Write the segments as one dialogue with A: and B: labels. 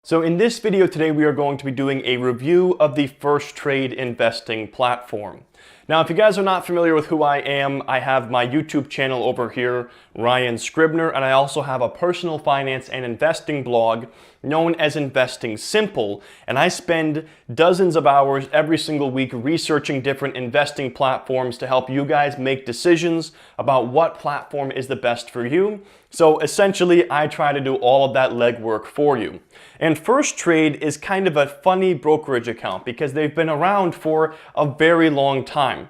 A: So in this video today, we are going to be doing a review of the FIRSTRADE investing platform. Now, if you guys are not familiar with who I am, I have my YouTube channel over here, Ryan Scribner, and I also have a personal finance and investing blog known as Investing Simple, and I spend dozens of hours every single week researching different investing platforms to help you guys make decisions about what platform is the best for you. So essentially, I try to do all of that legwork for you. And FIRSTRADE is kind of a funny brokerage account because they've been around for a very long time.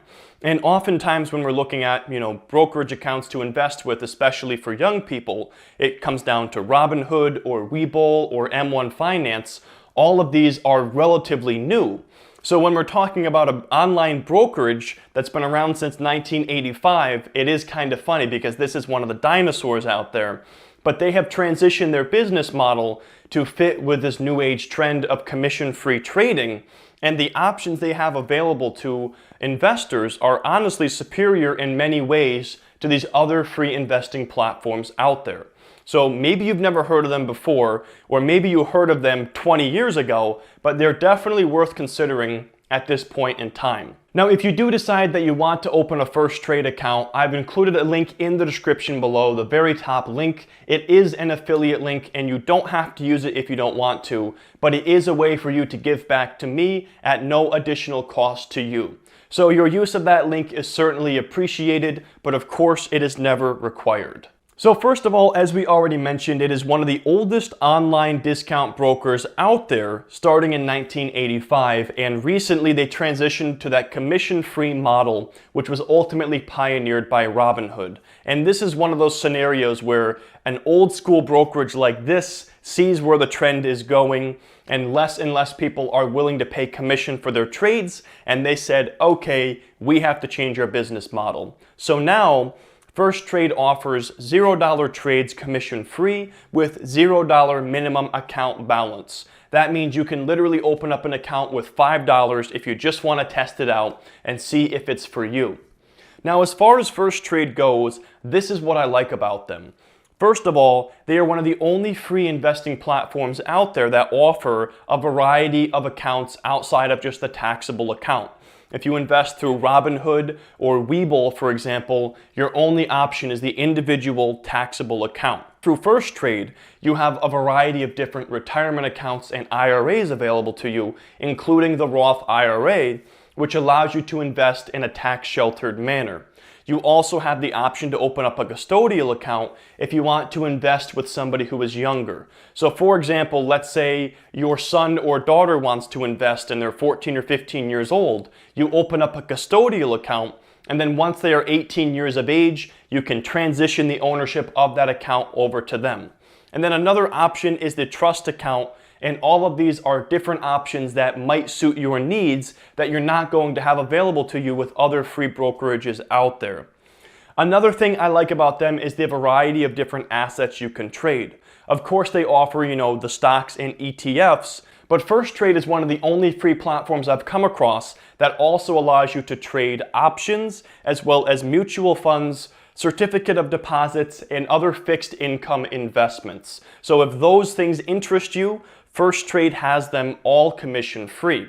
A: And oftentimes when we're looking at, brokerage accounts to invest with, especially for young people, it comes down to Robinhood or Webull or M1 Finance. All of these are relatively new. So when we're talking about an online brokerage that's been around since 1985, it is kind of funny because this is one of the dinosaurs out there. But they have transitioned their business model to fit with this new age trend of commission-free trading. And the options they have available to investors are honestly superior in many ways to these other free investing platforms out there. So maybe you've never heard of them before, or maybe you heard of them 20 years ago, but they're definitely worth considering at this point in time. Now, if you do decide that you want to open a FIRSTRADE account, I've included a link in the description below, the very top link. It is an affiliate link and you don't have to use it if you don't want to, but it is a way for you to give back to me at no additional cost to you. So your use of that link is certainly appreciated, but of course it is never required. So first of all, as we already mentioned, it is one of the oldest online discount brokers out there, starting in 1985, and recently they transitioned to that commission-free model, which was ultimately pioneered by Robinhood. And this is one of those scenarios where an old school brokerage like this sees where the trend is going, and less people are willing to pay commission for their trades, and they said, okay, we have to change our business model. So now, FIRSTRADE offers $0 trades commission-free with $0 minimum account balance. That means you can literally open up an account with $5 if you just want to test it out and see if it's for you. Now, as far as FIRSTRADE goes, this is what I like about them. First of all, they are one of the only free investing platforms out there that offer a variety of accounts outside of just the taxable account. If you invest through Robinhood or Webull, for example, your only option is the individual taxable account. Through FIRSTRADE, you have a variety of different retirement accounts and IRAs available to you, including the Roth IRA, which allows you to invest in a tax-sheltered manner. You also have the option to open up a custodial account if you want to invest with somebody who is younger. So for example, let's say your son or daughter wants to invest and they're 14 or 15 years old. You open up a custodial account, and then once they are 18 years of age, you can transition the ownership of that account over to them. And then another option is the trust account. And all of these are different options that might suit your needs that you're not going to have available to you with other free brokerages out there. Another thing I like about them is the variety of different assets you can trade. Of course, they offer, the stocks and ETFs, but FIRSTRADE is one of the only free platforms I've come across that also allows you to trade options as well as mutual funds, certificate of deposits, and other fixed income investments. So if those things interest you, FIRSTRADE has them all commission-free.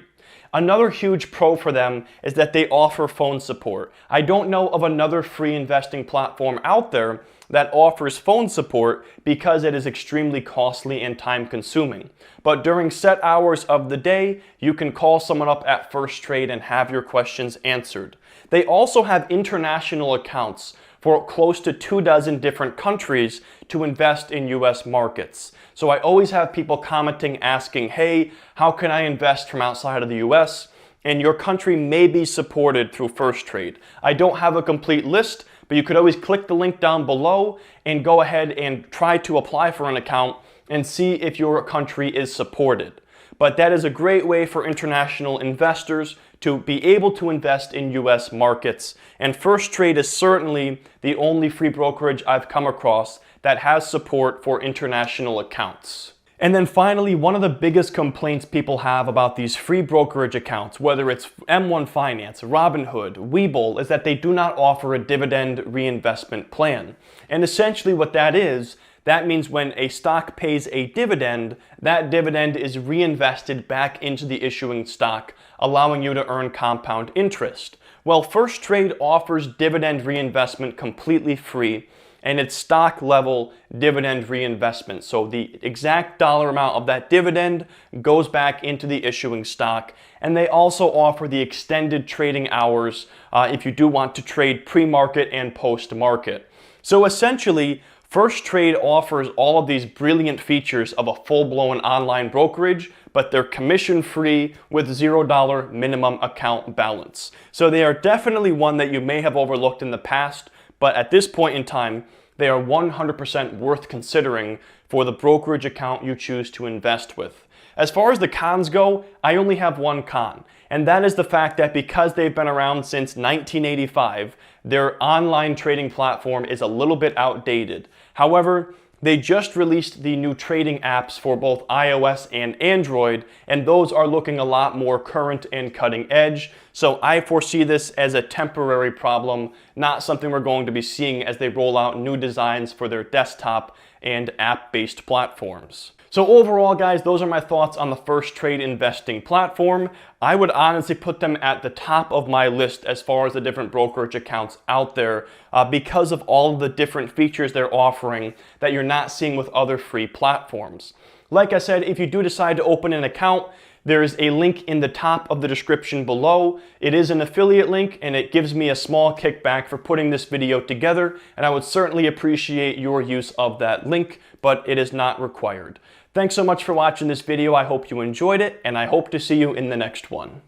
A: Another huge pro for them is that they offer phone support. I don't know of another free investing platform out there that offers phone support because it is extremely costly and time-consuming. But during set hours of the day, you can call someone up at FIRSTRADE and have your questions answered. They also have international accounts for close to 24 different countries to invest in US markets. So I always have people commenting asking, hey, how can I invest from outside of the US? And your country may be supported through FIRSTRADE. I don't have a complete list, but you could always click the link down below and go ahead and try to apply for an account and see if your country is supported. But that is a great way for international investors to be able to invest in US markets. And FIRSTRADE is certainly the only free brokerage I've come across that has support for international accounts. And then finally, one of the biggest complaints people have about these free brokerage accounts, whether it's M1 Finance, Robinhood, Webull, is that they do not offer a dividend reinvestment plan. And essentially what that is, That means when a stock pays a dividend, that dividend is reinvested back into the issuing stock, allowing you to earn compound interest. Well, FirstTrade offers dividend reinvestment completely free, and it's stock level dividend reinvestment. So the exact dollar amount of that dividend goes back into the issuing stock. And they also offer the extended trading hours if you do want to trade pre-market and post-market. So essentially, FirstTrade offers all of these brilliant features of a full-blown online brokerage, but they're commission-free with $0 minimum account balance. So they are definitely one that you may have overlooked in the past, but at this point in time, they are 100% worth considering for the brokerage account you choose to invest with. As far as the cons go, I only have one con, and that is the fact that because they've been around since 1985, their online trading platform is a little bit outdated. However, they just released the new trading apps for both iOS and Android, and those are looking a lot more current and cutting edge. So I foresee this as a temporary problem, not something we're going to be seeing as they roll out new designs for their desktop and app-based platforms. So overall, guys, those are my thoughts on the FirstTrade investing platform. I would honestly put them at the top of my list as far as the different brokerage accounts out there because of all of the different features they're offering that you're not seeing with other free platforms. Like I said, if you do decide to open an account, there is a link in the top of the description below. It is an affiliate link and it gives me a small kickback for putting this video together, and I would certainly appreciate your use of that link, but it is not required. Thanks so much for watching this video. I hope you enjoyed it, and I hope to see you in the next one.